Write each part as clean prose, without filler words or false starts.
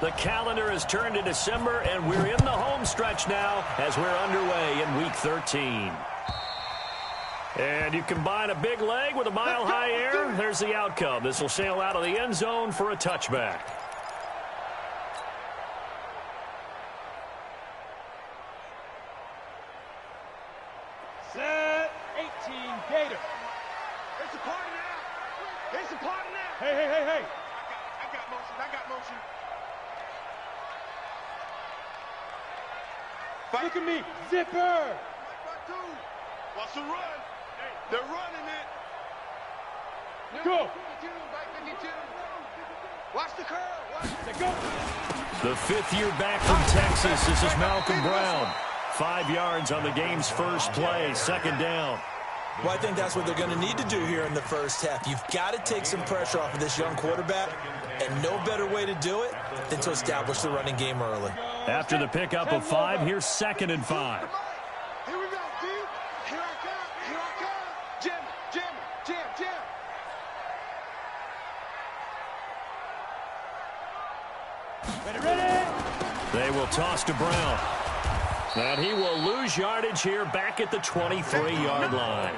The calendar has turned to December, and we're in the home stretch now as we're underway in Week 13. And you combine a big leg with a mile-high air, there's the outcome. This will sail out of the end zone for a touchback. Set 18 Gator. It's a party now. It's a party now. Hey. I got motion. Look at me. Zipper. Watch the run. They're running it. Go. Watch the curve. Go. The fifth year back from Texas, this is Malcolm Brown. 5 yards on the game's first play, second down. Well, I think that's what they're going to need to do here in the first half. You've got to take some pressure off of this young quarterback, and no better way to do it than to establish the running game early. After the pickup of 5, here's 2nd and 5. Here we go, D. Here I come. Jam. Ready. They will toss to Brown. And he will lose yardage here back at the 23-yard line.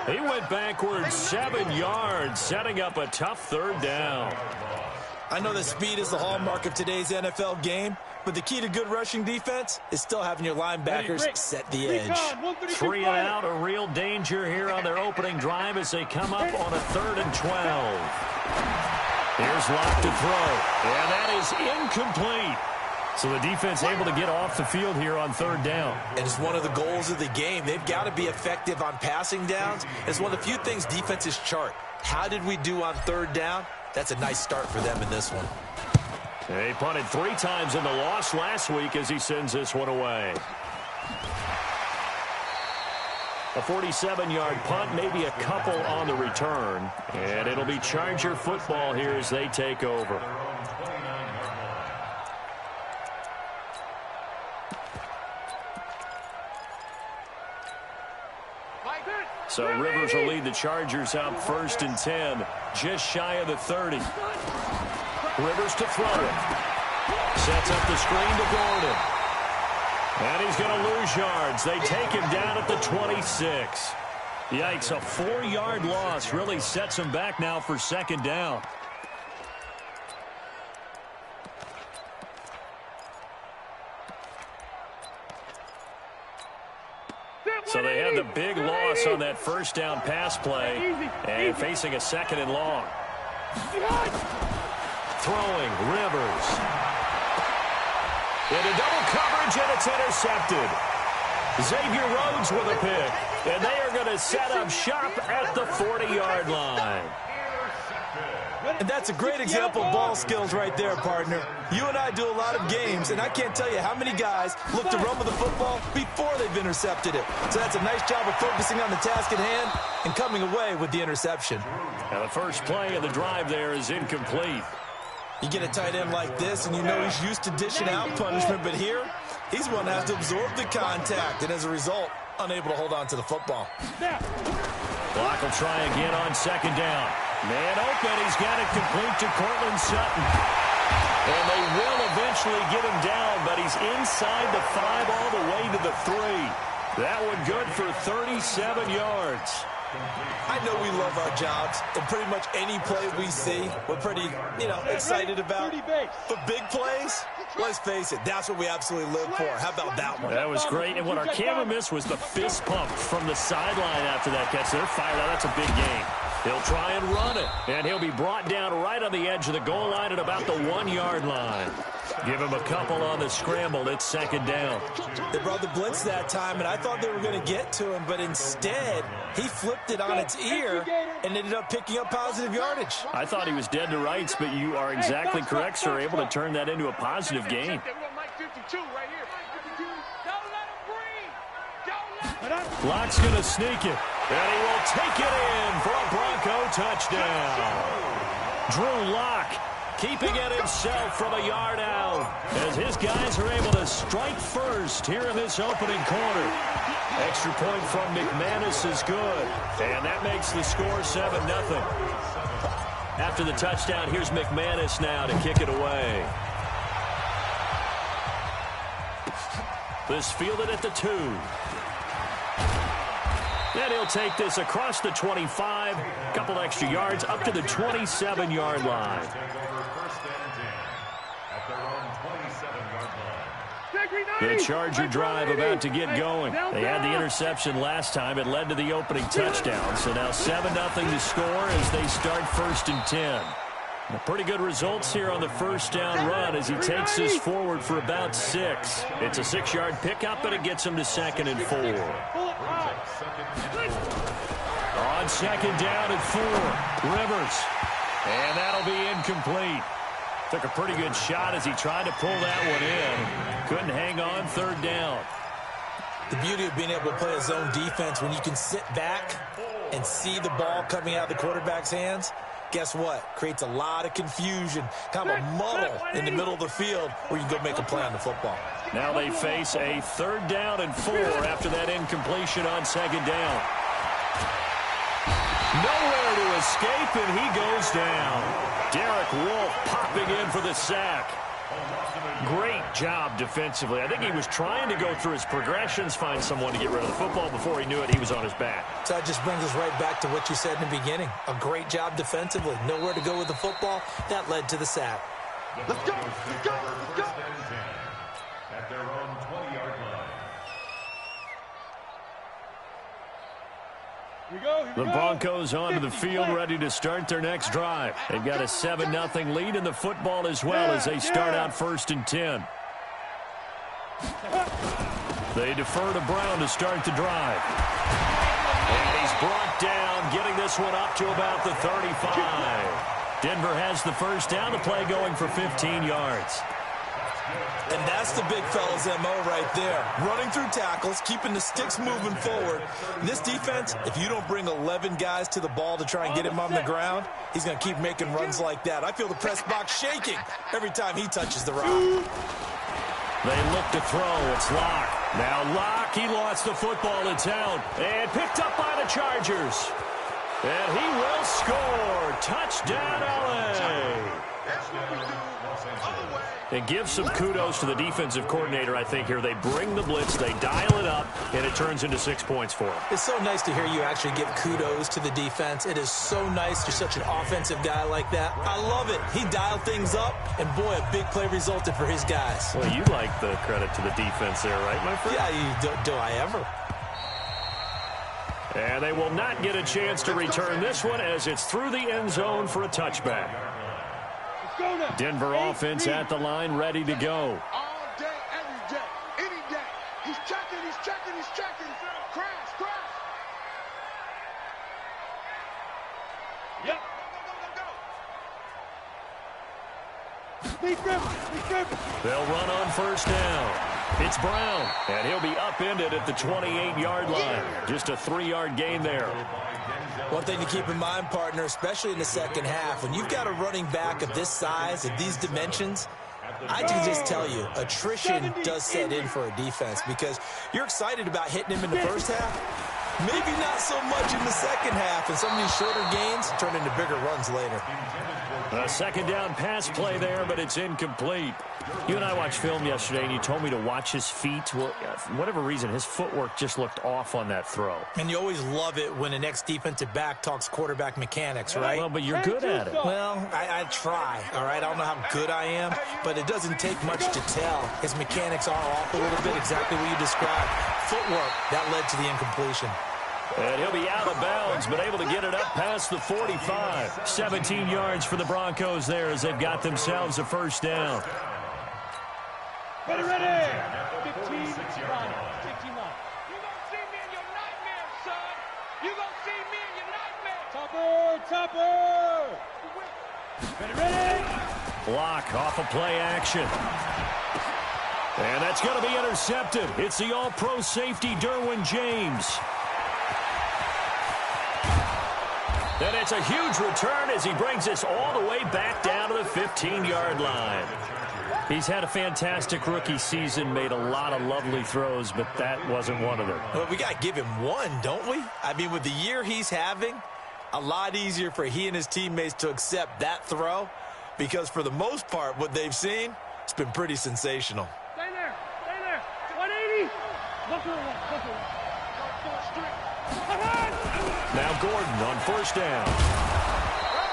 He went backwards 7 yards, setting up a tough third down. I know that speed is the hallmark of today's NFL game, but the key to good rushing defense is still having your linebackers set the edge. 3 and out, a real danger here on their opening drive as they come up on a 3rd and 12. Here's Locke to throw, and that is incomplete. So the defense able to get off the field here on 3rd down. And it's one of the goals of the game. They've got to be effective on passing downs. It's one of the few things defenses chart. How did we do on 3rd down? That's a nice start for them in this one. He punted 3 times in the loss last week as he sends this one away. A 47-yard punt, maybe a couple on the return. And it'll be Charger football here as they take over. So Rivers will lead the Chargers out 1st and 10, just shy of the 30. Rivers to throw it. Sets up the screen to Gordon. And he's going to lose yards. They take him down at the 26. Yikes, a 4-yard loss really sets him back now for 2nd down. So they had the big loss on that 1st down pass play and facing a 2nd and long. Throwing, Rivers. Into double coverage, and it's intercepted. Xavier Rhodes with a pick, and they are going to set up shop at the 40-yard line. And that's a great example of ball skills right there, partner. You and I do a lot of games, and I can't tell you how many guys look to run with the football before they've intercepted it. So that's a nice job of focusing on the task at hand and coming away with the interception. And the first play of the drive there is incomplete. You get a tight end like this, and you know he's used to dishing out punishment, but here, he's one that has to absorb the contact, and as a result, unable to hold on to the football. Block will try again on 2nd down. Man open, he's got it complete to Cortland Sutton. And they will eventually get him down, but he's inside the 5 all the way to the 3. That one good for 37 yards. I know we love our jobs, and pretty much any play we see, we're pretty, excited about. But big plays, let's face it, that's what we absolutely live for. How about that one? That was great, and what our camera missed was the fist pump from the sideline after that catch. They're fired out. That's a big game. He'll try and run it, and he'll be brought down right on the edge of the goal line at about the 1-yard line. Give him a couple on the scramble. It's 2nd down. They brought the blitz that time, and I thought they were going to get to him, but instead, he flipped it on its ear and ended up picking up positive yardage. I thought he was dead to rights, but you are exactly correct, sir. Able to turn that into a positive gain. Locke's going to sneak it, and he will take it in for a Bronco touchdown. Drew Lock keeping it himself from a yard out as his guys are able to strike first here in this opening quarter. Extra point from McManus is good, and that makes the score 7-0. After the touchdown, here's McManus now to kick it away. This fielded at the 2. And he'll take this across the 25, a couple extra yards, up to the 27-yard line. The Charger drive about to get going. They had the interception last time. It led to the opening touchdown. So now 7-0 to score as they start 1st and 10. Pretty good results here on the first down run as he takes this forward for about 6. It's a 6-yard pickup, and it gets him to 2nd and 4. On 2nd down and 4, Rivers. And that'll be incomplete. Took a pretty good shot as he tried to pull that one in. Couldn't hang on 3rd down. The beauty of being able to play a zone defense when you can sit back and see the ball coming out of the quarterback's hands, guess what? Creates a lot of confusion, kind of a muddle in the middle of the field where you can go make a play on the football. Now they face a 3rd down and 4 after that incompletion on 2nd down. Nowhere to escape, and he goes down. Derek Wolfe popping in for the sack. Great job defensively. I think he was trying to go through his progressions, find someone to get rid of the football. Before he knew it, he was on his back. So that just brings us right back to what you said in the beginning. A great job defensively. Nowhere to go with the football. That led to the sack. Let's go, let's go, let's go. At their own 20-yard line. The Broncos onto the field, ready to start their next drive. They've got a 7-0 lead in the football as well as they start out 1st and 10. They defer to Brown to start the drive. And he's brought down, getting this one up to about the 35. Denver has the first down, the play going for 15 yards. And that's the big fella's MO right there. Running through tackles, keeping the sticks moving forward. This defense, if you don't bring 11 guys to the ball to try and get him on the ground, he's going to keep making runs like that. I feel the press box shaking every time he touches the rock. They look to throw. It's Locke. Now Locke, he lost the football in town. And picked up by the Chargers. And he will score. Touchdown, L.A. And give some kudos to the defensive coordinator, I think, here. They bring the blitz, they dial it up, and it turns into 6 points for them. It's so nice to hear you actually give kudos to the defense. It is so nice. You're such an offensive guy like that. I love it. He dialed things up, and boy, a big play resulted for his guys. Well, you like the credit to the defense there, right, my friend? Yeah, do I ever? And they will not get a chance to return this one as it's through the end zone for a touchback. Denver offense at the line, ready to go. All day, every day, any day. He's checking, he's checking, he's checking. Crash, crash. Yep. They'll run on first down. It's Brown, and he'll be upended at the 28-yard line. Just a 3-yard gain there. One thing to keep in mind, partner, especially in the second half, when you've got a running back of this size, of these dimensions, I can just tell you, attrition does set in for a defense because you're excited about hitting him in the first half, maybe not so much in the second half, and some of these shorter gains turn into bigger runs later. A second down pass play there, but it's incomplete. You and I watched film yesterday, and you told me to watch his feet. Well, for whatever reason, his footwork just looked off on that throw. And you always love it when an ex-defensive back talks quarterback mechanics, right? Well, but you're good at it. Well, I try, all right? I don't know how good I am, but it doesn't take much to tell. His mechanics are off a little bit, exactly what you described. Footwork, that led to the incompletion. And he'll be out of bounds, but able to get it up past the 45. 17 yards for the Broncos there as they've got themselves a first down. Ready, ready. 15 line. 15 line. You gonna see me in your nightmare, son. You gonna see me in your nightmare. Topper. Ready, ready. Block off of play action. And that's going to be intercepted. It's the all-pro safety, Derwin James. And it's a huge return as he brings us all the way back down to the 15-yard line. He's had a fantastic rookie season, made a lot of lovely throws, but that wasn't one of them. Well, we got to give him one, don't we? I mean, with the year he's having, a lot easier for he and his teammates to accept that throw because for the most part, what they've seen, it's been pretty sensational. Stay there. Stay there. 180. Now Gordon on first down.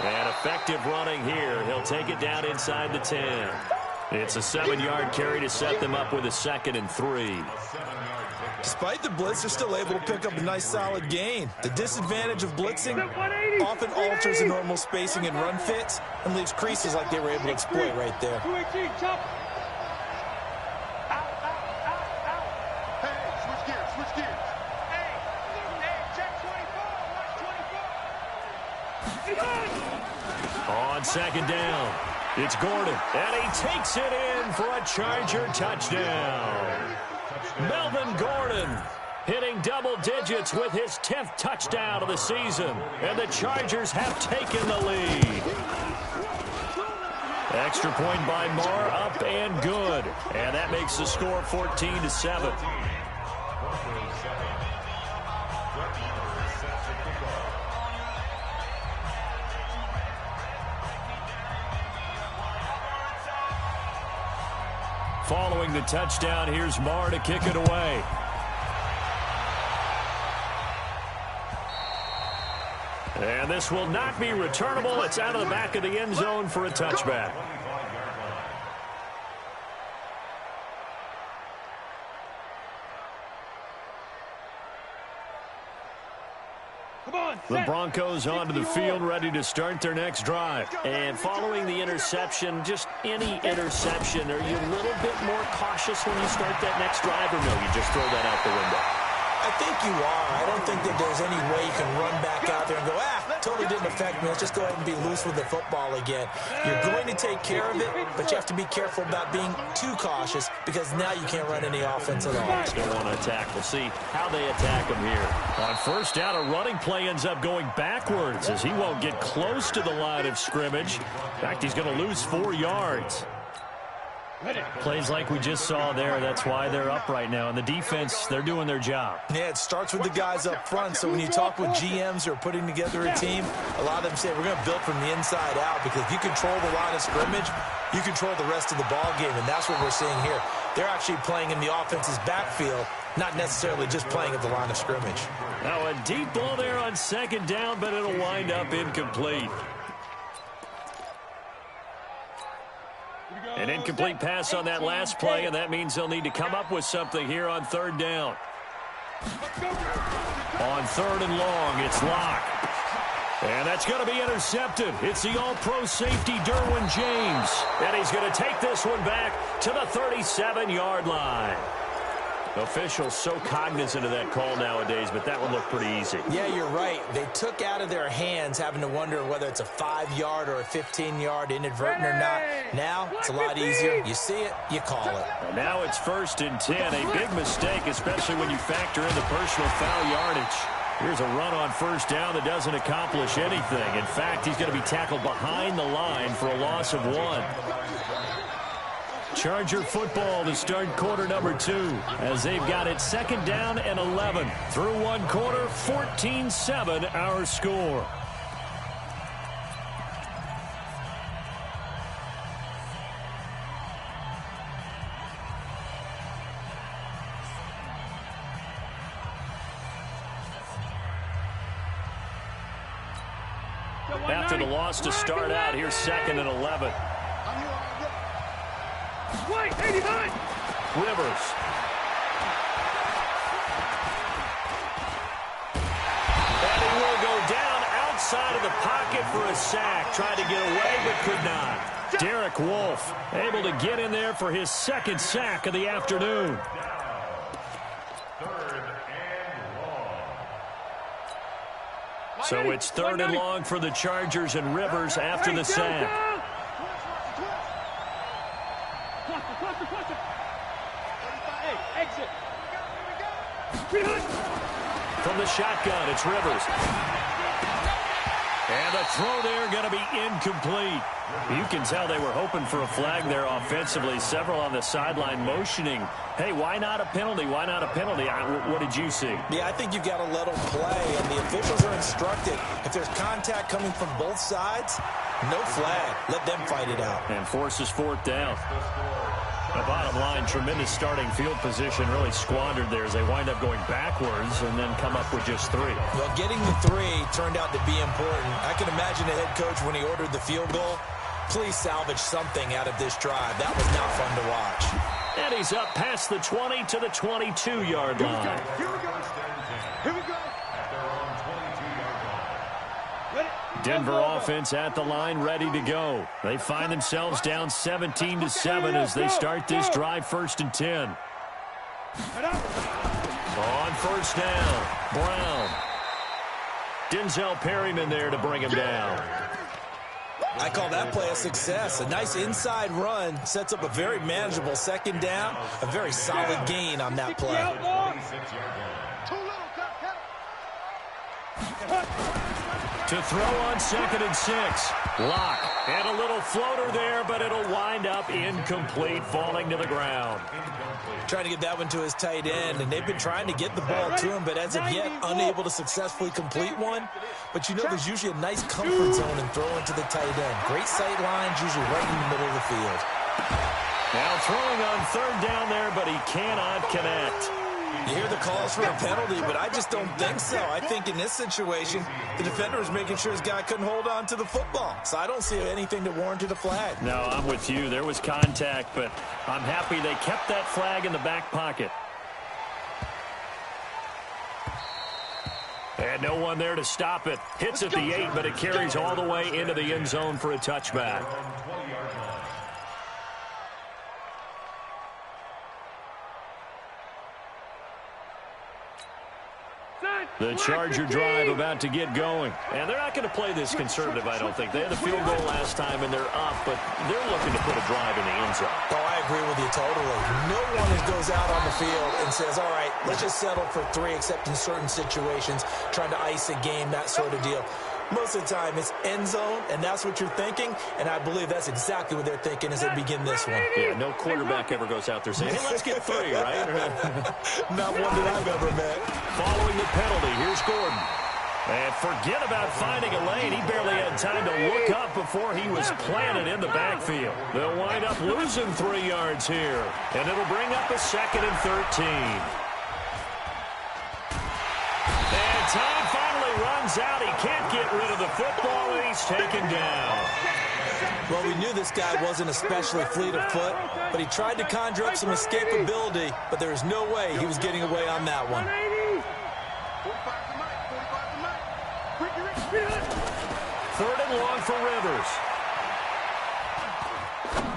And effective running here. He'll take it down inside the 10. It's a 7-yard carry to set them up with a 2nd and 3. Despite the blitz, they're still able to pick up a nice solid gain. The disadvantage of blitzing often alters the normal spacing and run fits and leaves creases like they were able to exploit right there. 218, chop. Hey, switch gears, switch gears. On 2nd down, it's Gordon, and he takes it in for a Charger touchdown. Melvin Gordon hitting double digits with his 10th touchdown of the season, and the Chargers have taken the lead. Extra point by Marr, up and good, and that makes the score 14-7. Following the touchdown, here's Marr to kick it away. And this will not be returnable. It's out of the back of the end zone for a touchback. The Broncos onto the field, ready to start their next drive. And following the interception, just any interception, are you a little bit more cautious when you start that next drive, or no, you just throw that out the window? I think you are. I don't think that there's any way you can run back out there and go, totally didn't affect me. Let's just go ahead and be loose with the football again. You're going to take care of it, but you have to be careful about being too cautious because now you can't run any offense at all. Still want to attack. We'll see how they attack him here. On first down, a running play ends up going backwards as he won't get close to the line of scrimmage. In fact, he's going to lose 4 yards. Plays like we just saw there. That's why they're up right now. And the defense, they're doing their job. Yeah, it starts with the guys up front. So when you talk with GMs who are putting together a team, a lot of them say we're going to build from the inside out because if you control the line of scrimmage, you control the rest of the ball game. And that's what we're seeing here. They're actually playing in the offense's backfield, not necessarily just playing at the line of scrimmage. Now a deep ball there on 2nd down, but it'll wind up incomplete. An incomplete pass on that last play, and that means they'll need to come up with something here on 3rd down. On 3rd and long, it's Locke. And that's going to be intercepted. It's the all-pro safety, Derwin James. And he's going to take this one back to the 37-yard line. Officials so cognizant of that call nowadays, but that one looked pretty easy. Yeah, you're right. They took out of their hands having to wonder whether it's a 5-yard or a 15-yard inadvertent or not. Now, it's a lot easier. You see it, you call it. And now it's 1st and 10. A big mistake, especially when you factor in the personal foul yardage. Here's a run on 1st down that doesn't accomplish anything. In fact, he's going to be tackled behind the line for a loss of 1. Charger football to start quarter number 2 as they've got it 2nd down and 11. Through 1 quarter, 14-7 our score. After the loss to start out, here's 2nd and 11. Wait, 89. Rivers. And he will go down outside of the pocket for a sack. Tried to get away, but could not. Derek Wolfe able to get in there for his 2nd sack of the afternoon. 3rd and long. So it's 3rd and long for the Chargers and Rivers after the sack. Exit. From the shotgun, it's Rivers. And the throw there going to be incomplete. You can tell they were hoping for a flag there offensively. Several on the sideline motioning, hey, why not a penalty? Why not a penalty? What did you see? Yeah, I think you've got to let them play, and the officials are instructed. If there's contact coming from both sides, no flag. Let them fight it out. And forces 4th down. The bottom line, tremendous starting field position, really squandered there as they wind up going backwards and then come up with just 3. Well, getting the 3 turned out to be important. I can imagine the head coach when he ordered the field goal. Please salvage something out of this drive. That was not fun to watch. And he's up past the 20 to the 22-yard line. Here we go. Here we go. Denver offense at the line, ready to go. They find themselves down 17-7 as they start this drive, 1st and 10. On 1st down, Brown. Denzel Perryman there to bring him down. I call that play a success. A nice inside run sets up a very manageable 2nd down. A very solid gain on that play. To throw on 2nd and 6. Lock. And a little floater there, but it'll wind up incomplete, falling to the ground. Trying to get that one to his tight end, and they've been trying to get the ball to him, but as of yet, unable to successfully complete one. But you know there's usually a nice comfort zone in throwing to the tight end. Great sight lines, usually right in the middle of the field. Now throwing on 3rd down there, but he cannot connect. You hear the calls for a penalty, but I just don't think so. I think in this situation, the defender was making sure his guy couldn't hold on to the football. So I don't see anything to warrant a flag. No, I'm with you. There was contact, but I'm happy they kept that flag in the back pocket. And no one there to stop it. Hits at the 8, but it carries all the way into the end zone for a touchback. The Charger drive about to get going. And they're not going to play this conservative, I don't think. They had the field goal last time, and they're up, but they're looking to put a drive in the end zone. Oh, I agree with you totally. No one goes out on the field and says, all right, let's just settle for 3, except in certain situations, trying to ice a game, that sort of deal. Most of the time, it's end zone, and that's what you're thinking, and I believe that's exactly what they're thinking as they begin this one. Yeah, no quarterback ever goes out there saying, hey, let's get 3, right? Not one that I've ever met. Following the penalty, here's Gordon. And forget about finding a lane. He barely had time to look up before he was planted in the backfield. They'll wind up losing 3 yards here, and it'll bring up a 2nd and 13. And time finally runs out. He can't get rid of the football, and he's taken down. Well, we knew this guy wasn't especially fleet of foot, but he tried to conjure up some escapability, but there was no way he was getting away on that one. 3rd and long for Rivers.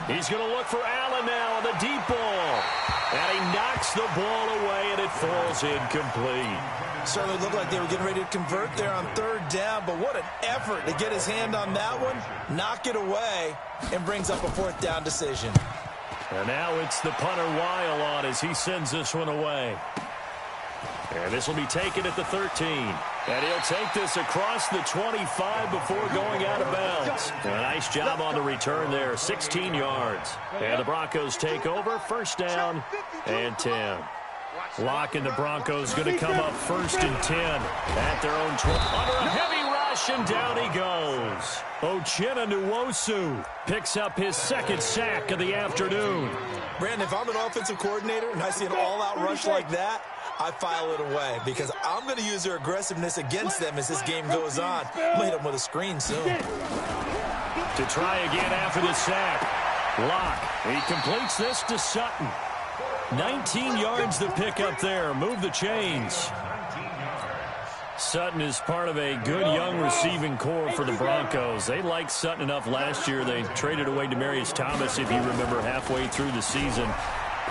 He's going to look for Allen now on the deep ball. And he knocks the ball away, and it falls incomplete. Certainly looked like they were getting ready to convert there on 3rd down, but what an effort to get his hand on that one, knock it away, and brings up a 4th down decision. And now it's the punter Weil on as he sends this one away. And this will be taken at the 13. And he'll take this across the 25 before going out of bounds. A nice job on the return there, 16 yards. And the Broncos take over, 1st down and 10. Lock and the Broncos going to come up 1st and 10 at their own 12. Under a heavy rush, and down he goes. Uchenna Nwosu picks up his 2nd sack of the afternoon. Brandon, if I'm an offensive coordinator and I see an all-out rush like that, I file it away because I'm going to use their aggressiveness against them as this game goes on. I'm going to hit them with a screen soon. To try again after the sack. Lock. He completes this to Sutton. 19 yards to pick up there. Move the chains. Sutton is part of a good young receiving core for the Broncos. They liked Sutton enough last year. They traded away Demaryius Thomas, if you remember, halfway through the season.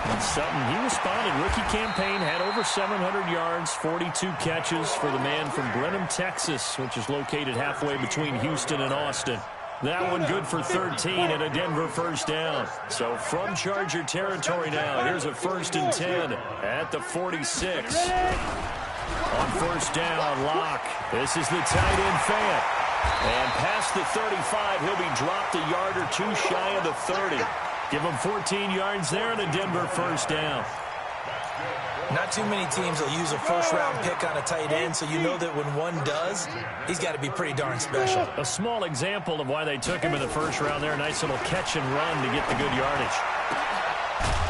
And Sutton, he responded. Rookie campaign, had over 700 yards, 42 catches for the man from Brenham, Texas, which is located halfway between Houston and Austin. That one good for 13 and a Denver 1st down. So from Charger territory now, here's a 1st and 10 at the 46. On 1st down, Lock. This is the tight end Fant. And past the 35, he'll be dropped a yard or 2 shy of the 30. Give him 14 yards there and a Denver 1st down. Not too many teams will use a 1st-round pick on a tight end, so you know that when one does, he's got to be pretty darn special. A small example of why they took him in the 1st round there. A nice little catch and run to get the good yardage.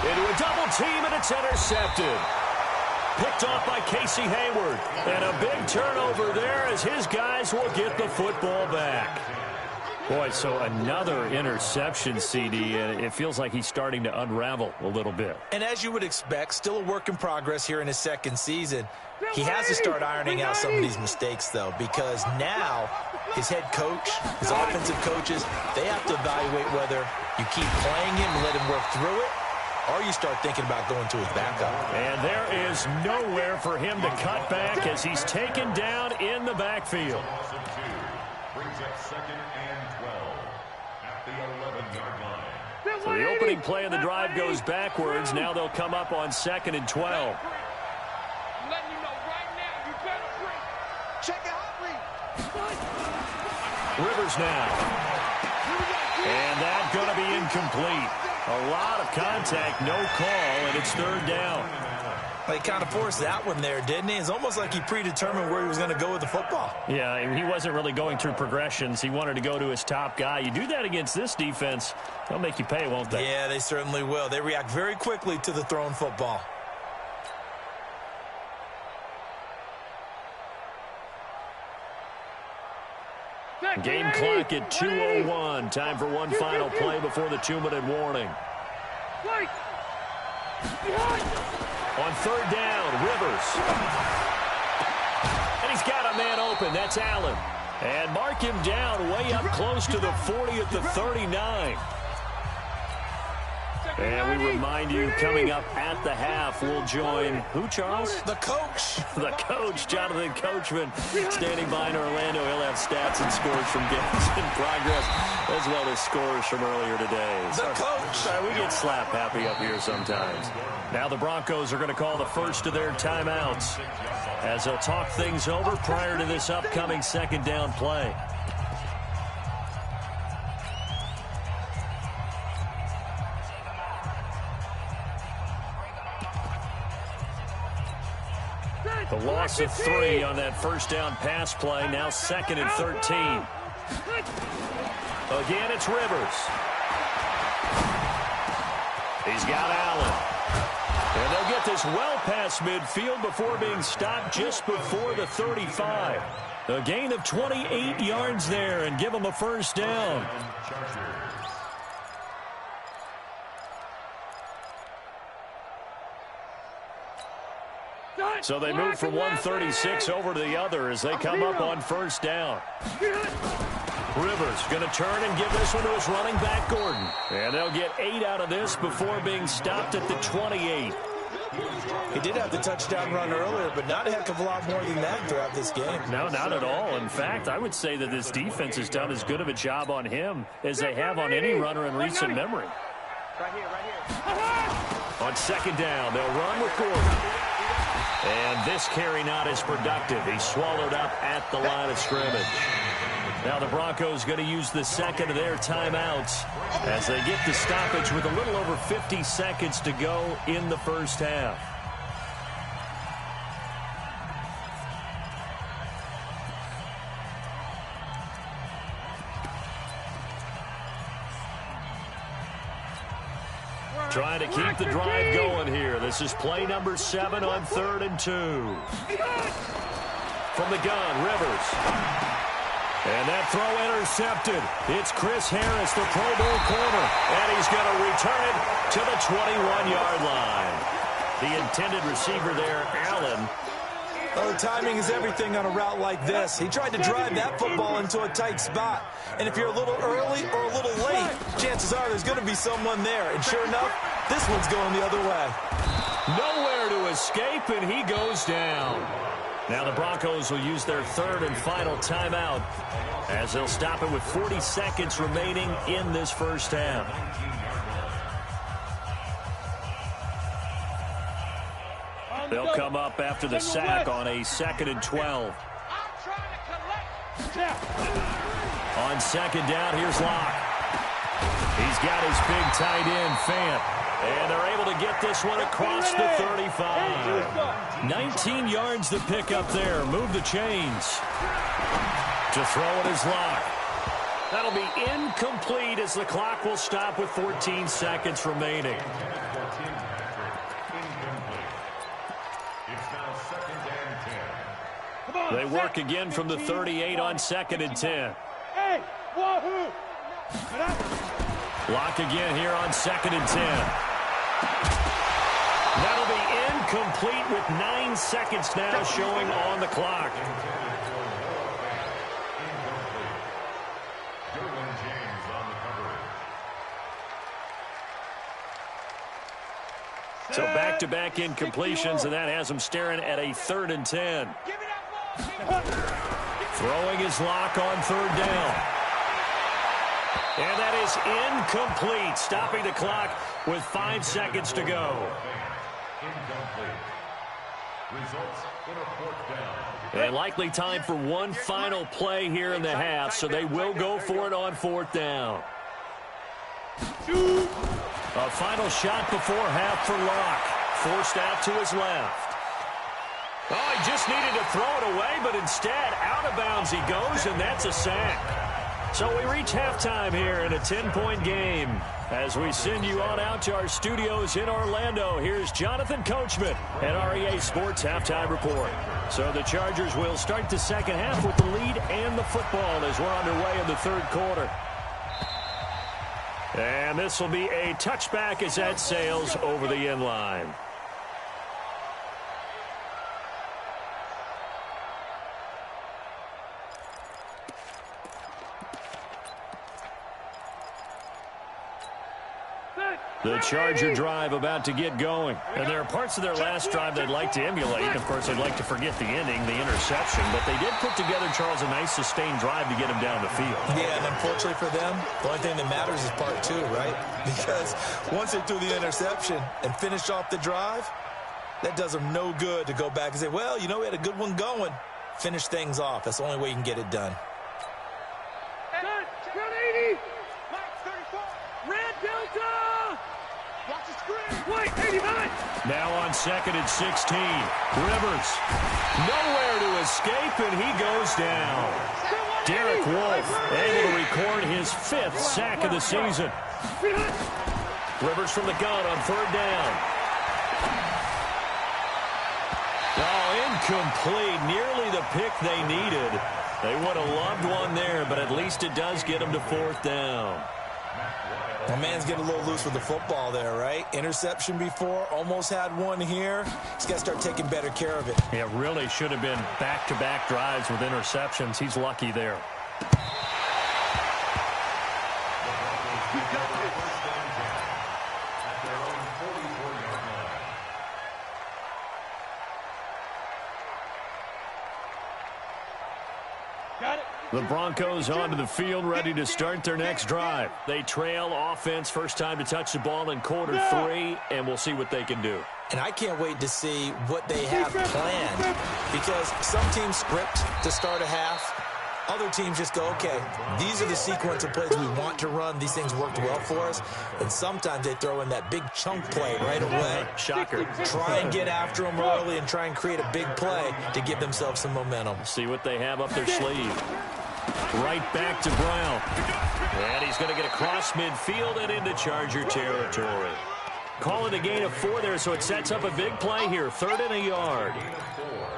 Into a double team, and it's intercepted. Picked off by Casey Hayward. And a big turnover there as his guys will get the football back. Boy, so another interception, CD, and it feels like he's starting to unravel a little bit. And as you would expect, still a work in progress here in his second season. He has to start ironing out some of these mistakes, though, because now his head coach, his offensive coaches, they have to evaluate whether you keep playing him and let him work through it, or you start thinking about going to his backup. And there is nowhere for him to cut back as he's taken down in the backfield. Brings up 2nd and 12 at the 11-yard line. So the opening play of the drive goes backwards. Now they'll come up on 2nd and 12. I'm letting you know right now, you better bring. Check it out, read. Rivers now. And that's going to be incomplete. A lot of contact, no call, and it's 3rd down. He kind of forced that one there, didn't he? It's almost like he predetermined where he was going to go with the football. Yeah, he wasn't really going through progressions. He wanted to go to his top guy. You do that against this defense, they'll make you pay, won't they? Yeah, they certainly will. They react very quickly to the thrown football. Game clock at 2:01. Time for one final play before the 2-minute warning. On 3rd down, Rivers. And he's got a man open. That's Allen. And mark him down way up close to the 40 at the 39. And we remind you, coming up at the half, we'll join who, Charles? The coach. The coach, Jonathan Coachman, standing by in Orlando. He'll have stats and scores from games in progress, as well as scores from earlier today. The coach. We get slap happy up here sometimes. Now the Broncos are going to call the first of their timeouts as they'll talk things over prior to this upcoming 2nd down play. The loss of 3 on that 1st down pass play. Now 2nd and 13. Again, it's Rivers. He's got Allen. And they'll get this well past midfield before being stopped just before the 35. A gain of 28 yards there and give them a 1st down. So they move from 136 over to the other as they come up on 1st down. Rivers going to turn and give this one to his running back, Gordon. And they'll get 8 out of this before being stopped at the 28. He did have the touchdown run earlier, but not a heck of a lot more than that throughout this game. No, not at all. In fact, I would say that this defense has done as good of a job on him as they have on any runner in recent memory. Right here. On 2nd down, they'll run with Gordon. And this carry not as productive. He's swallowed up at the line of scrimmage. Now the Broncos going to use the 2nd of their timeouts as they get the stoppage with a little over 50 seconds to go in the 1st half. Trying to keep the drive going here. This is play number 7 on 3rd and 2. From the gun, Rivers. And that throw intercepted. It's Chris Harris, the Pro Bowl corner. And he's going to return it to the 21-yard line. The intended receiver there, Allen. Oh, timing is everything on a route like this. He tried to drive that football into a tight spot. And if you're a little early or a little late, chances are there's going to be someone there. And sure enough, this one's going the other way. Nowhere to escape, and he goes down. Now the Broncos will use their 3rd and final timeout as they'll stop it with 40 seconds remaining in this 1st half. They'll come up after the sack on a 2nd and 12. On 2nd down, here's Locke. He's got his big tight end, Fant. And they're able to get this one across the 35. 19 yards to pick up there. Move the chains. To throw it is Locke. That'll be incomplete as the clock will stop with 14 seconds remaining. It's now 2nd and 10. Come on, They work again from the 38 on 2nd and 10. Hey, wahoo! Lock again here on 2nd and 10. That'll be incomplete with 9 seconds now showing on the clock. So back-to-back incompletions, and that has them staring at a 3rd and 10. Throwing his lock on 3rd down. And that is incomplete, stopping the clock with 5 seconds to go. Incomplete. Results in a 4th down. And likely time for one final play here in the half, so they will go for it on 4th down. A final shot before half for Locke. Forced out to his left. Oh, he just needed to throw it away, but instead, out of bounds he goes, and that's a sack. So we reach halftime here in a 10-point game. As we send you on out to our studios in Orlando, here's Jonathan Coachman and REA Sports Halftime Report. So the Chargers will start the second half with the lead and the football as we're underway in the 3rd quarter. And this will be a touchback as that sails over the end line. The Charger drive about to get going. And there are parts of their last drive they'd like to emulate. Of course, they'd like to forget the ending, the interception. But they did put together, Charles, a nice sustained drive to get him down the field. Yeah, and unfortunately for them, the only thing that matters is part 2, right? Because once they threw the interception and finished off the drive, that does them no good to go back and say, well, you know, we had a good one going. Finish things off. That's the only way you can get it done. Red 80! Mike 34! Red Delta! Watch the screen! White 89! Now on 2nd and 16. Rivers. Nowhere to escape, and he goes down. Derek Wolfe able to record his 5th sack of the season. Rivers from the gun on 3rd down. Oh, incomplete. Nearly the pick they needed. They would have loved one there, but at least it does get them to 4th down. My man's getting a little loose with the football there, right? Interception before, almost had one here. He's got to start taking better care of it. It really should have been back-to-back drives with interceptions. He's lucky there. The Broncos onto the field, ready to start their next drive. They trail offense, first time to touch the ball in quarter 3, and we'll see what they can do. And I can't wait to see what they have planned, because some teams script to start a half. Other teams just go, okay, these are the sequence of plays we want to run. These things worked well for us. And sometimes they throw in that big chunk play right away. Shocker. Try and get after them early and try and create a big play to give themselves some momentum. See what they have up their sleeve. Right back to Brown. And he's going to get across midfield and into Charger territory. Call it a gain of 4 there, so it sets up a big play here. 3rd and a yard.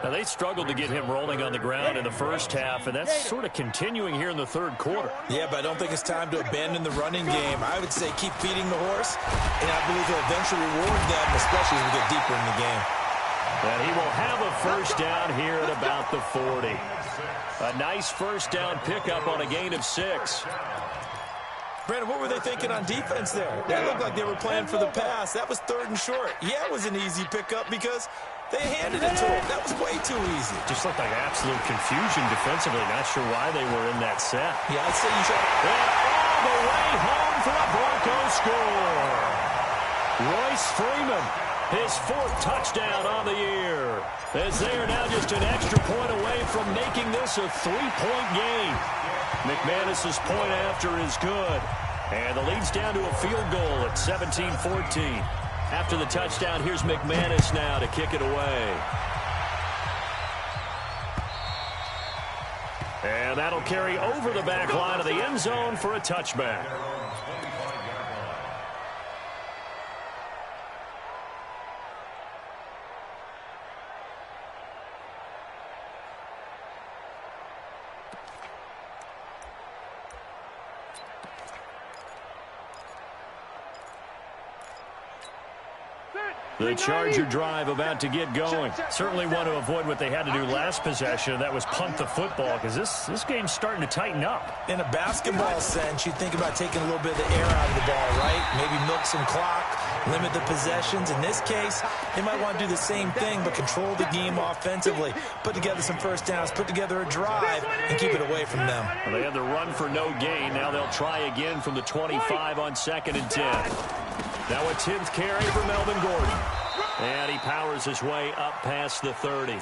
Now, they struggled to get him rolling on the ground in the first half, and that's sort of continuing here in the 3rd quarter. Yeah, but I don't think it's time to abandon the running game. I would say keep feeding the horse, and I believe he'll eventually reward them, especially as we get deeper in the game. And he will have a first down here at about the 40. A nice first down pickup on a gain of 6. Brandon, what were they thinking on defense there? That looked like they were playing for the pass. That was 3rd and short. Yeah, it was an easy pickup because they handed it to him. That was way too easy. Just looked like absolute confusion defensively. Not sure why they were in that set. Yeah, I'd say you should. And all the way home for a Broncos score. Royce Freeman, his 4th touchdown on the year. As they are now just an extra point away from making this a 3-point game. McManus's point after is good. And the lead's down to a field goal at 17-14. After the touchdown, here's McManus now to kick it away. And that'll carry over the back line of the end zone for a touchback. The Charger drive about to get going. Certainly want to avoid what they had to do last possession. That was punt the football, because this game's starting to tighten up. In a basketball sense, you think about taking a little bit of the air out of the ball, right? Maybe milk some clock, limit the possessions. In this case, they might want to do the same thing, but control the game offensively. Put together some first downs, put together a drive, and keep it away from them. Well, they had the run for no gain. Now they'll try again from the 25 on 2nd and 10. Now a 10th carry for Melvin Gordon. And he powers his way up past the 30.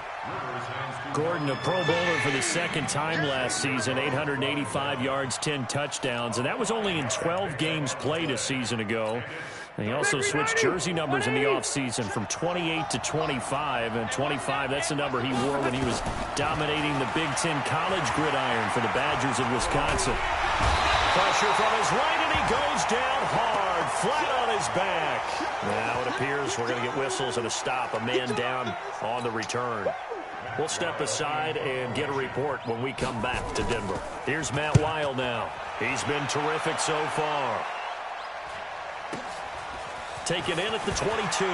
Gordon, a Pro Bowler for the second time last season, 885 yards, 10 touchdowns, and that was only in 12 games played a season ago. And he also switched jersey numbers in the offseason from 28 to 25, and 25, that's the number he wore when he was dominating the Big Ten college gridiron for the Badgers of Wisconsin. Pressure from his right, and he goes down hard, flat on his back. Now it appears we're going to get whistles and a stop, a man down on the return. We'll step aside and get a report when we come back to Denver. Here's Matt Weil now. He's been terrific so far. Taken in at the 22.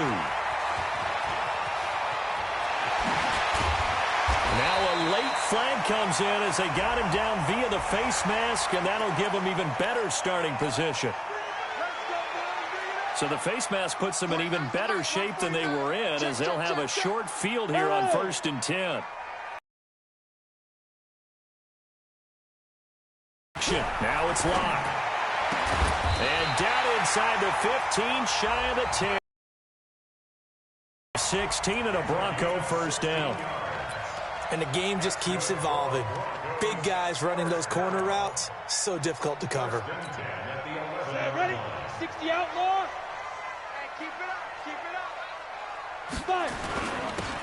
Now a late flag comes in as they got him down via the face mask, and that'll give him even better starting position. So the face mask puts them in even better shape than they were in, as they'll have a short field here on 1st and 10. Now it's locked. And down inside the 15, shy of the 10. 16 and a Bronco first down. And the game just keeps evolving. Big guys running those corner routes, so difficult to cover. Ready? 60 outlaw. Keep it up. Fire.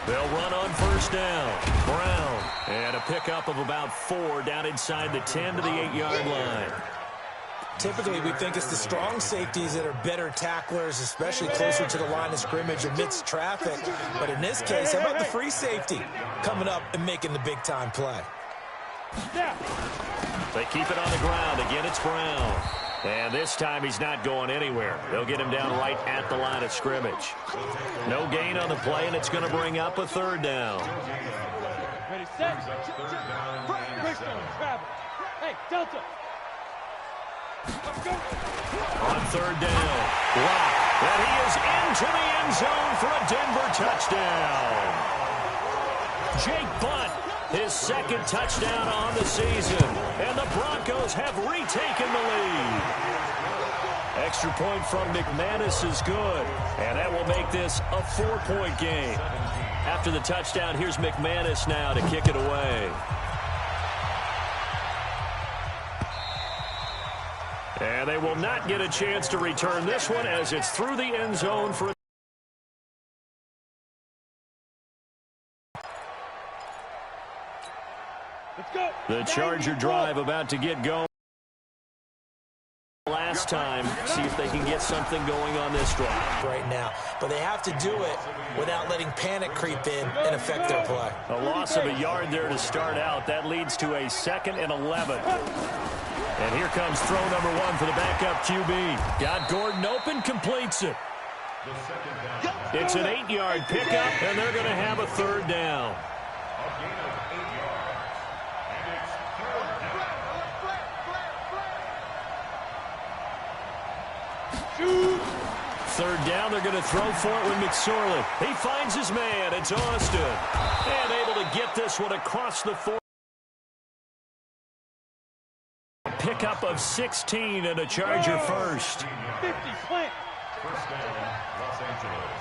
They'll run on first down. Brown. And a pickup of about 4 down inside the 10 to the 8-yard line. Typically, we think it's the strong safeties that are better tacklers, especially closer to the line of scrimmage amidst traffic. But in this case, how about the free safety coming up and making the big-time play? They keep it on the ground. Again, it's Brown. And this time he's not going anywhere. They'll get him down right at the line of scrimmage. No gain on the play, and it's going to bring up a 3rd down. Ready, set. Travel. Hey, Delta. On 3rd down, Block. And he is into the end zone for a Denver touchdown. Jake Butt, his 2nd touchdown on the season. And the Broncos have retaken the lead. Extra point from McManus is good. And that will make this a 4-point game. After the touchdown, here's McManus now to kick it away. And they will not get a chance to return this one as it's through the end zone for. Let's go. The Charger drive about to get going. Last time, see if they can get something going on this drive. Right now, but they have to do it without letting panic creep in and affect their play. A loss of a yard there to start out. That leads to a 2nd and 11. And here comes throw number 1 for the backup QB. Got Gordon open, completes it. It's an 8-yard pickup, and they're going to have a 3rd down. Third down, they're going to throw for it with McSorley. He finds his man. It's Austin. And able to get this one across the 4. Pickup of 16 and a Charger first. 50, slant. First down, Los Angeles.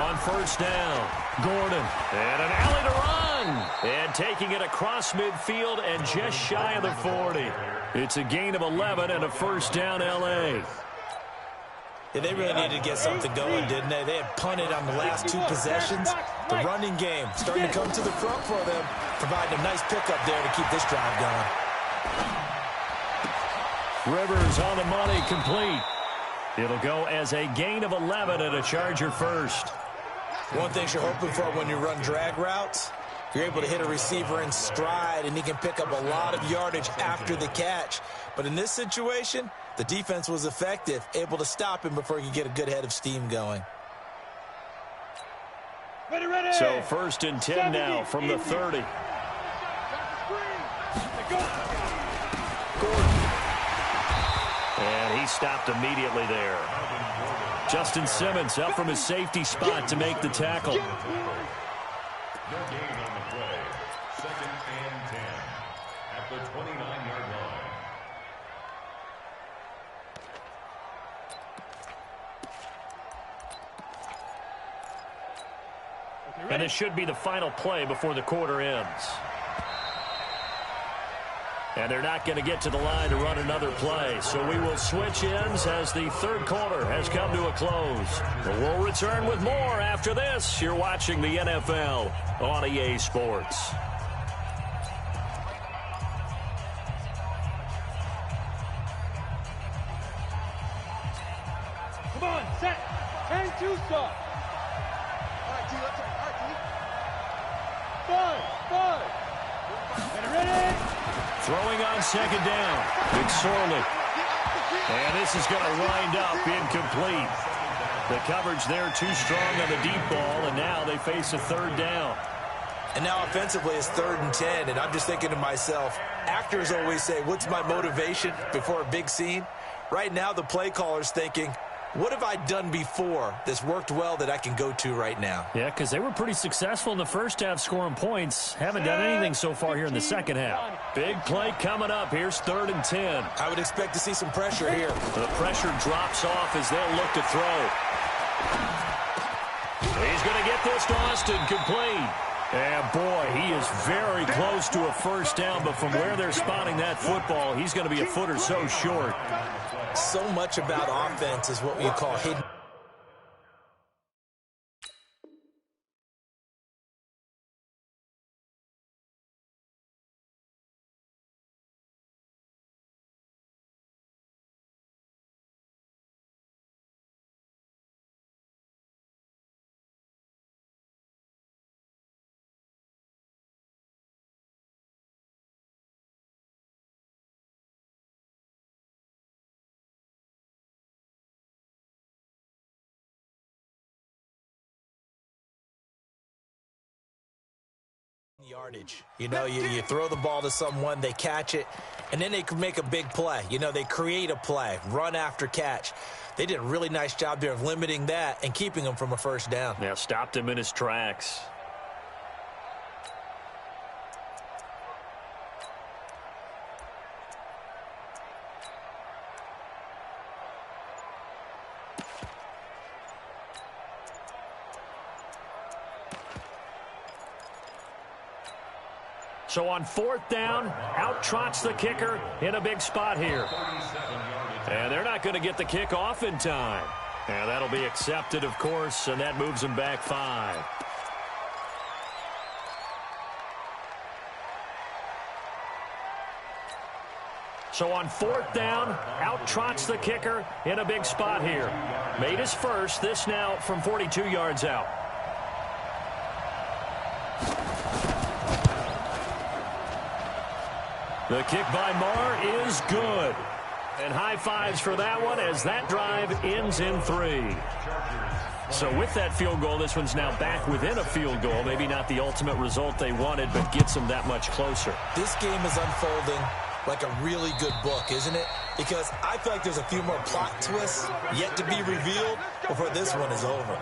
On first down, Gordon. And an alley to run. And taking it across midfield and just shy of the 40. It's a gain of 11 and a first down, L.A. Yeah, they really needed to get something going, didn't they? They had punted on the last 2 possessions. The running game starting to come to the front for them, providing a nice pickup there to keep this drive going. Rivers on the money, complete. It'll go as a gain of 11 and a Charger first. One thing you're hoping for when you run drag routes, you're able to hit a receiver in stride, and he can pick up a lot of yardage after the catch. But in this situation, The defense was effective, able to stop him before he could get a good head of steam going. Ready. So 1st and 10 now from the 30. Gordon. And he stopped immediately there. Justin Simmons up from his safety spot to make the tackle. No gain on the play. 2nd and 10 at the 29-yard line. And this should be the final play before the quarter ends. And they're not going to get to the line to run another play. So we will switch ends as the 3rd quarter has come to a close. But we'll return with more after this. You're watching the NFL on EA Sports. Come on, set. 10-2 stop. All right, T, let's go. All right, T. 5. Ready. Throwing on 2nd down. McSorley. And this is going to wind up incomplete. The coverage there too strong on the deep ball, and now they face a 3rd down. And now offensively it's 3rd and 10, and I'm just thinking to myself, actors always say, what's my motivation before a big scene? Right now the play caller's thinking, what have I done before that's worked well that I can go to right now? Yeah, because they were pretty successful in the first half scoring points. Haven't done anything so far here in the second half. Big play coming up. Here's 3rd and 10. I would expect to see some pressure here. The pressure drops off as they'll look to throw. He's going to get this to Austin, complete. And boy, he is very close to a 1st down, but from where they're spotting that football, he's going to be a foot or so short. So much about offense is what we call hidden. Yardage. You know, you throw the ball to someone, they catch it, and then they can make a big play. You know, they create a play, run after catch. They did a really nice job there of limiting that and keeping him from a 1st down. Yeah, stopped him in his tracks. So on 4th down, out trots the kicker in a big spot here. And they're not going to get the kick off in time. And that'll be accepted, of course, and that moves them back 5. So on 4th down, out trots the kicker in a big spot here. Made his first, this now from 42 yards out. The kick by Marr is good. And high fives for that one as that drive ends in 3. So with that field goal, this one's now back within a field goal. Maybe not the ultimate result they wanted, but gets them that much closer. This game is unfolding like a really good book, isn't it? Because I feel like there's a few more plot twists yet to be revealed before this one is over.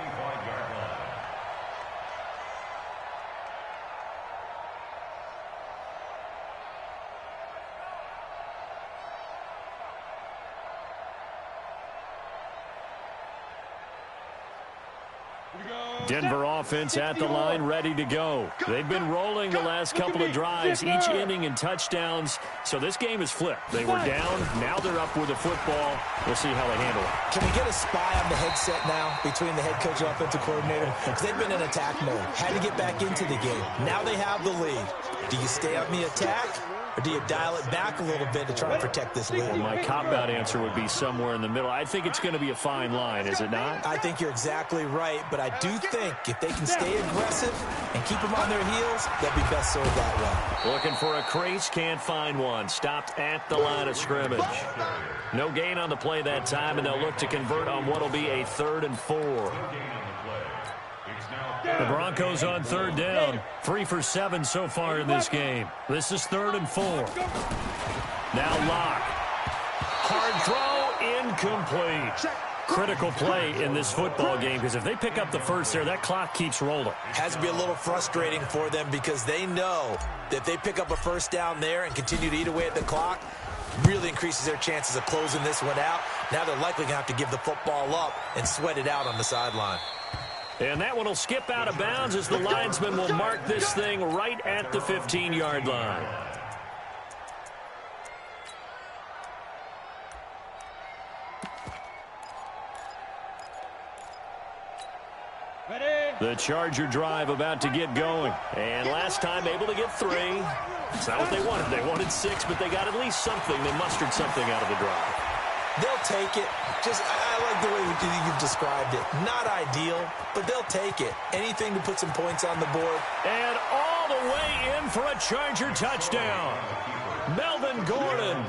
Denver offense at the line, ready to go. They've been rolling the last couple of drives, each inning in touchdowns. So this game is flipped. They were down, now they're up with the football. We'll see how they handle it. Can we get a spy on the headset now between the head coach and offensive coordinator? Because they've been in attack mode. Had to get back into the game. Now they have the lead. Do you stay on the attack Or do you dial it back a little bit to try and protect this lead? Well, my cop-out answer would be somewhere in the middle. I think it's going to be a fine line, is it not? I think you're exactly right, but I do think if they can stay aggressive and keep them on their heels, they'll be best served that way. Looking for a crease, can't find one. Stopped at the line of scrimmage. No gain on the play that time, and they'll look to convert on what will be a 3rd and 4. The Broncos on 3rd down. 3 for 7 so far in this game. This is 3rd and 4. Now Locke. Hard throw, incomplete. Critical play in this football game, because if they pick up the first there, that clock keeps rolling. Has to be a little frustrating for them because they know that if they pick up a first down there and continue to eat away at the clock, really increases their chances of closing this one out. Now they're likely going to have to give the football up and sweat it out on the sideline. And that one will skip out of bounds as the linesman will mark this thing right at the 15-yard line. The Charger drive about to get going. And last time able to get 3. It's not what they wanted. They wanted 6, but they got at least something. They mustered something out of the drive. They'll take it. I like the way you've described it. Not ideal, but they'll take it. Anything to put some points on the board. And all the way in for a Charger touchdown. Melvin Gordon,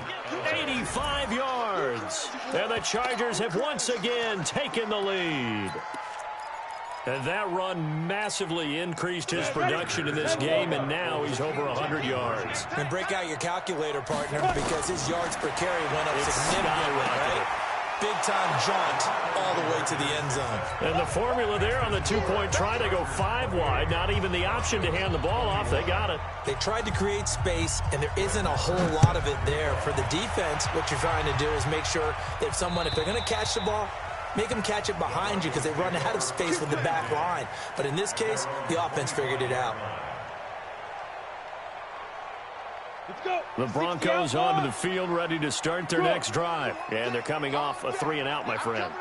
85 yards. And the Chargers have once again taken the lead. And that run massively increased his production in this game, and now he's over 100 yards. And break out your calculator, partner, because his yards per carry went up significantly, right? Big-time jaunt all the way to the end zone. And the formula there on the two-point try to go 5 wide, not even the option to hand the ball off. They got it. They tried to create space, and there isn't a whole lot of it there. For the defense, what you're trying to do is make sure that if they're going to catch the ball, make them catch it behind you because they run out of space with the back line. But in this case, the offense figured it out. The Broncos onto the field ready to start their next drive. And they're coming off a 3-and-out, my friend.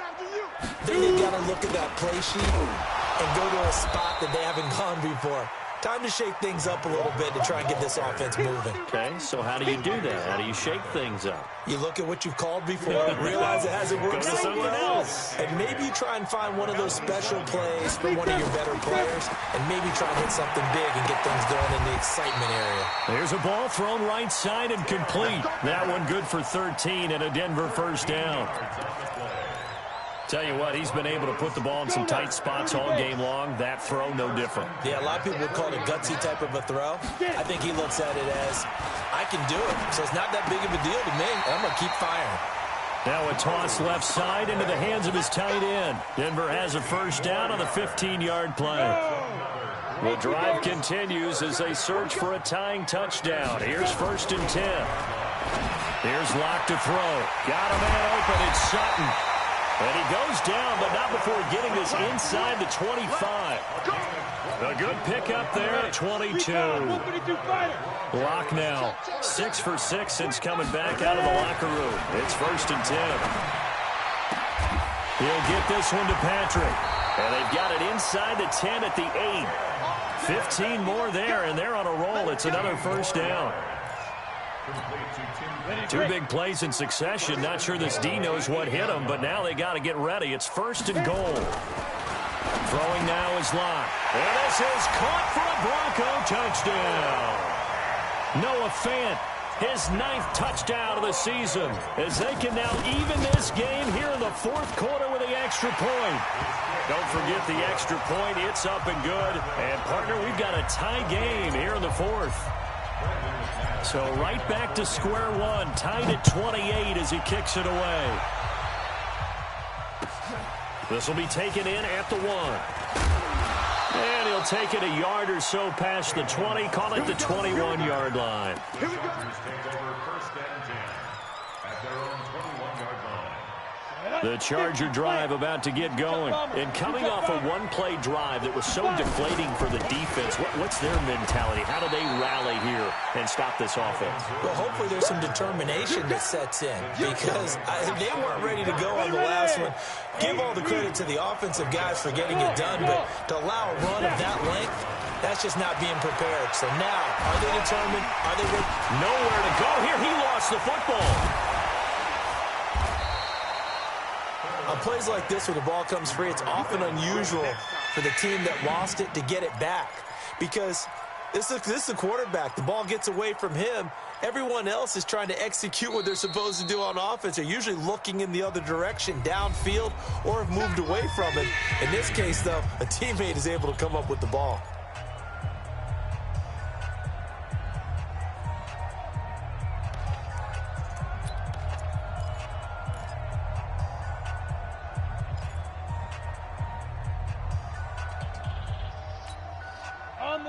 They've got to look at that play sheet and go to a spot that they haven't gone before. Time to shake things up a little bit to try and get this offense moving. Okay, so how do you do that? How do you shake things up? You look at what you've called before, realize it hasn't worked so well, and maybe you try and find one of those special plays for one of your better players, and maybe try and hit something big and get things going in the excitement area. There's a ball thrown right side and complete. That one good for 13 and a Denver first down. Tell you what, he's been able to put the ball in some tight spots all game long. That throw, no different. Yeah, a lot of people would call it a gutsy type of a throw. I think he looks at it as, I can do it, so it's not that big of a deal to me, and I'm going to keep firing. Now a toss left side into the hands of his tight end. Denver has a first down on the 15-yard play. The drive continues as they search for a tying touchdown. Here's 1st and 10. Here's Locke to throw. Got a man open. It's Sutton. And he goes down, but not before getting this inside the 25. A good pickup there at 22. Locke now 6 for 6 since coming back out of the locker room. It's 1st and 10. He'll get this one to Patrick. And they've got it inside the 10 at the 8. 15 more there, and they're on a roll. It's another first down. 2 big plays in succession. Not sure this D knows what hit him, but now they got to get ready. It's 1st and goal. Throwing now is Locke. And this is caught for a Bronco touchdown. Noah Fant, his 9th touchdown of the season, as they can now even this game here in the 4th quarter with the extra point. Don't forget the extra point. It's up and good. And, partner, we've got a tie game here in the 4th. So right back to square one, tied at 28 as he kicks it away. This will be taken in at the 1. And he'll take it a yard or so past the 20, call it the 21-yard line. Here we go. Take over 1st and 10 at their own 21-yard line. The Charger drive about to get going. And coming off a one-play drive that was so deflating for the defense, what's their mentality? How do they rally here and stop this offense? Well, hopefully there's some determination that sets in, because they weren't ready to go on the last one. Give all the credit to the offensive guys for getting it done, but to allow a run of that length, that that's just not being prepared. So now, are they determined? Are they ready? Nowhere to go here. He lost the football. On plays like this where the ball comes free, it's often unusual for the team that lost it to get it back. Because this is the quarterback. The ball gets away from him. Everyone else is trying to execute what they're supposed to do on offense. They're usually looking in the other direction, downfield, or have moved away from it. In this case, though, a teammate is able to come up with the ball.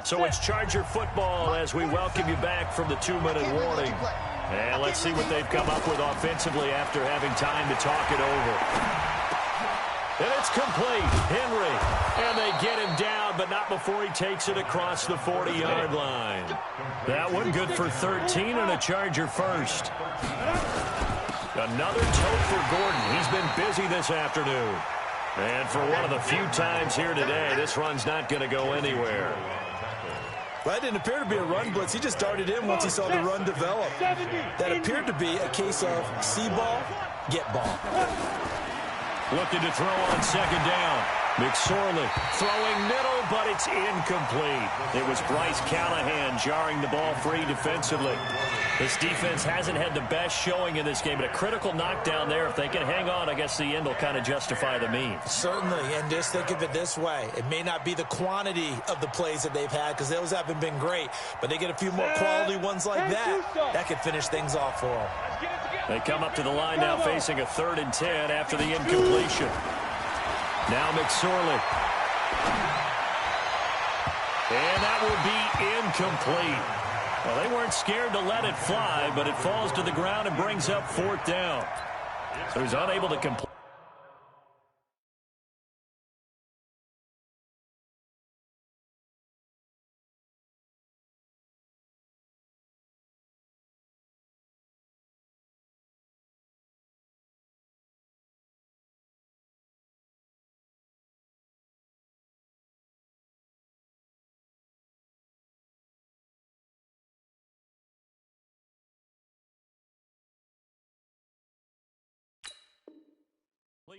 So it's Charger football as we welcome you back from the 2-minute warning. And let's see what they've come up with offensively after having time to talk it over. And it's complete. Henry. And they get him down, but not before he takes it across the 40-yard line. That one good for 13 and a Charger first. Another tote for Gordon. He's been busy this afternoon. And for one of the few times here today, this run's not going to go anywhere. Well, that didn't appear to be a run blitz. He just darted in once he saw the run develop. That appeared to be a case of see ball, get ball. Looking to throw on second down. McSorley throwing middle, but it's incomplete. It was Bryce Callahan jarring the ball free defensively. This defense hasn't had the best showing in this game, but a critical knockdown there. If they can hang on, I guess the end will kind of justify the means. Certainly, and just think of it this way. It may not be the quantity of the plays that they've had because those haven't been great, but they get a few more quality ones like that could finish things off for them. They come up to the line now facing a 3rd and 10 after the incompletion. Now McSorley. And that will be incomplete. Well, they weren't scared to let it fly, but it falls to the ground and brings up 4th down. So he's unable to complete.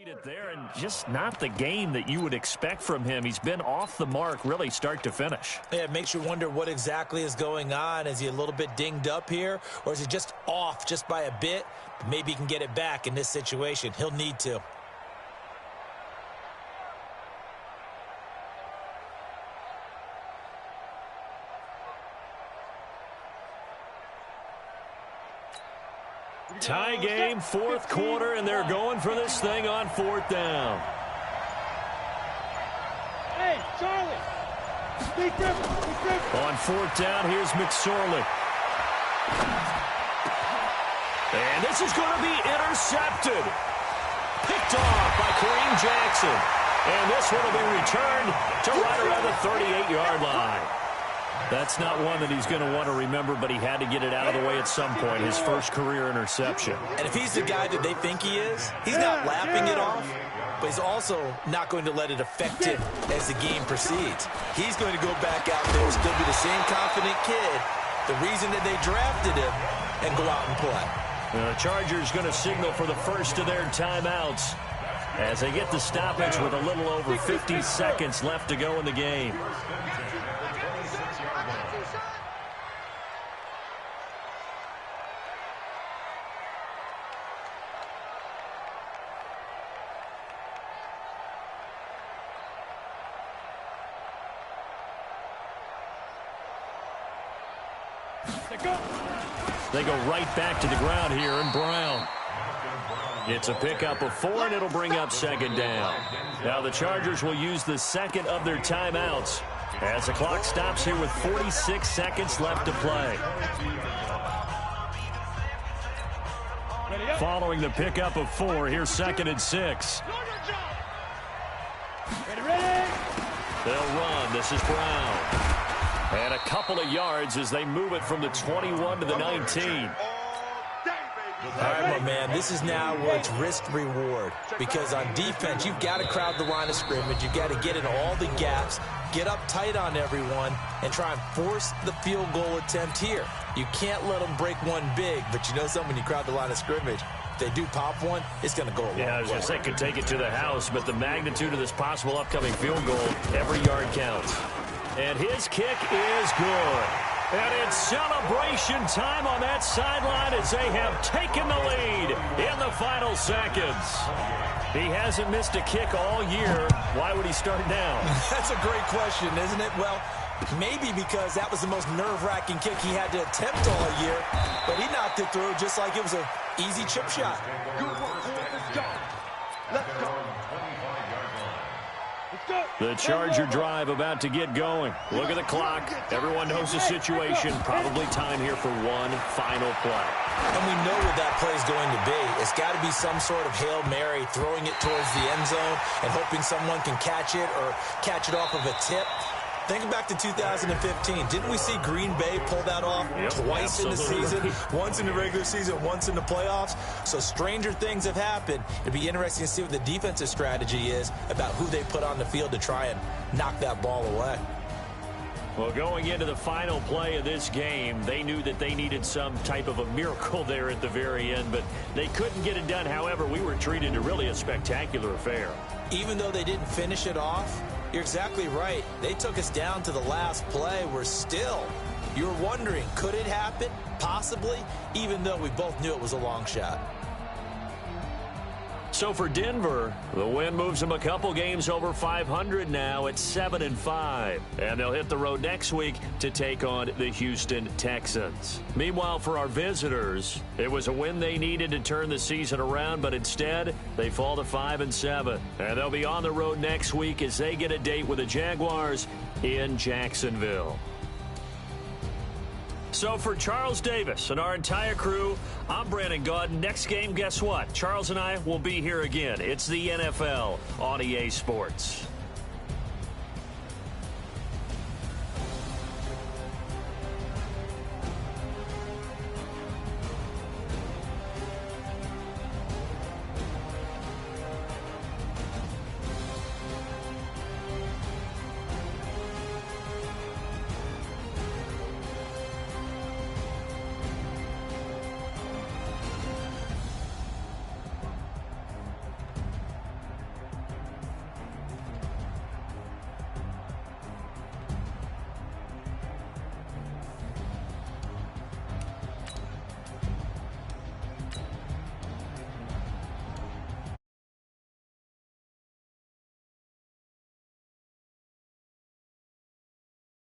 It there and just not the game that you would expect from him. He's been off the mark really start to finish. Yeah, it makes you wonder what exactly is going on. Is he a little bit dinged up here, or is he just off just by a bit? Maybe he can get it back in this situation. He'll need to. Tie game, 4th quarter, and they're going for this thing on 4th down. Hey, Charlie! On 4th down, here's McSorley. And this is going to be intercepted. Picked off by Kareem Jackson. And this one will be returned to right around the 38-yard line. That's not one that he's going to want to remember, but he had to get it out of the way at some point, his first career interception. And if he's the guy that they think he is, he's not lapping it off, but he's also not going to let it affect him as the game proceeds. He's going to go back out there, still be the same confident kid, the reason that they drafted him, and go out and play. The Chargers going to signal for the first of their timeouts as they get the stoppage with a little over 50 seconds left to go in the game. They go right back to the ground here, and Brown. It's a pickup of 4, and it'll bring up 2nd down. Now the Chargers will use the second of their timeouts as the clock stops here with 46 seconds left to play. Following the pickup of 4, here's 2nd and 6. They'll run. This is Brown. And a couple of yards as they move it from the 21 to the 19. All right, my man, this is now where it's risk-reward. Because on defense, you've got to crowd the line of scrimmage. You've got to get in all the gaps. get up tight on everyone and try and force the field goal attempt here. You can't let them break one big, but you know something, when you crowd the line of scrimmage, if they do pop one, it's going to go a long way. Yeah, I was going to say, could take it to the house, but the magnitude of this possible upcoming field goal, every yard counts. And his kick is good. And it's celebration time on that sideline as they have taken the lead in the final seconds. He hasn't missed a kick all year. Why would he start now? That's a great question, isn't it? Well, maybe because that was the most nerve-wracking kick he had to attempt all year, but he knocked it through just like it was an easy chip shot. Good work, boys. Let's go. Let's go. The Charger drive about to get going. Look at the clock. Everyone knows the situation. Probably time here for one final play. And we know what that play is going to be. It's got to be some sort of Hail Mary, throwing it towards the end zone and hoping someone can catch it or catch it off of a tip. Think back to 2015. Didn't we see Green Bay pull that off twice in the season? Once in the regular season, once in the playoffs. So stranger things have happened. It'd be interesting to see what the defensive strategy is about who they put on the field to try and knock that ball away. Well, going into the final play of this game, they knew that they needed some type of a miracle there at the very end, but they couldn't get it done. However, we were treated to really a spectacular affair. Even though they didn't finish it off, you're exactly right. They took us down to the last play. You were wondering, could it happen? Possibly, even though we both knew it was a long shot. So for Denver, the win moves them a couple games over 500 now at 7-5. And they'll hit the road next week to take on the Houston Texans. Meanwhile, for our visitors, it was a win they needed to turn the season around, but instead, they fall to 5-7. And they'll be on the road next week as they get a date with the Jaguars in Jacksonville. So for Charles Davis and our entire crew, I'm Brandon Gaudin. Next game, guess what? Charles and I will be here again. It's the NFL on EA Sports.